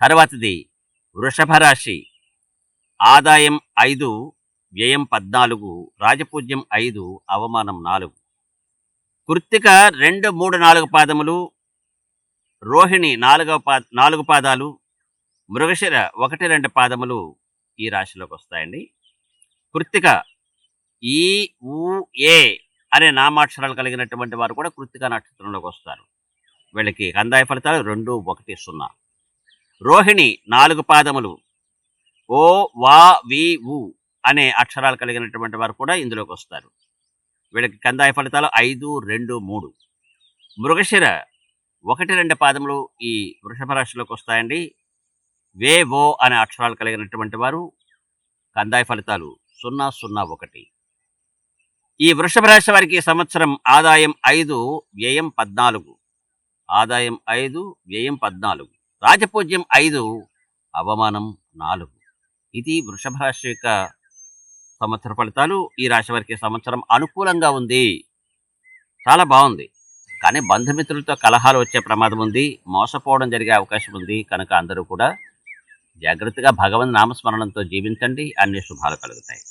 తర్వాతది వృషభ రాశి. ఆదాయం 5, వ్యయం 14, రాజపూజ్యం 5, అవమానం 4. కృత్తిక 2, 3, 4 పాదములు, రోహిణి 4 పాదాలు, మృగశిర 1, 2 పాదములు ఈ రాశిలోకి వస్తాయండి. కృత్తిక ఈ, ఊ, ఏ అనే నామాక్షరాలు కలిగినటువంటి వారు కూడా కృత్తిక నక్షత్రంలోకి వస్తారు. వీళ్ళకి కందాయ ఫలితాలు 2, 1, 0. రోహిణి 4 పాదములు, ఓ, వా, వి, ఊ అనే అక్షరాలు కలిగినటువంటి వారు కూడా ఇందులోకి వస్తారు. వీళ్ళకి కందాయ ఫలితాలు 5, 2, 3. మృగశిర 1, 2 పాదములు ఈ వృషభ రాశిలోకి వస్తాయండి. వే, ఓ అనే అక్షరాలు కలిగినటువంటి వారు కందాయ ఫలితాలు 0, 0, 1. ఈ వృషభ రాశి వారికి సంవత్సరం ఆదాయం 5, వ్యయం 14. ఆదాయం 5, వ్యయం 14, రాజపూజ్యం 5, అవమానం 4. ఇది వృషభ రాశి యొక్క సంవత్సర ఫలితాలు. ఈ రాశి వారికి సంవత్సరం అనుకూలంగా ఉంది, చాలా బాగుంది. కానీ బంధుమిత్రులతో కలహాలు వచ్చే ప్రమాదం ఉంది, మోసపోవడం జరిగే అవకాశం ఉంది. కనుక అందరూ కూడా జాగ్రత్తగా భగవన్ నామస్మరణంతో జీవించండి, అన్ని శుభాలు కలుగుతాయి.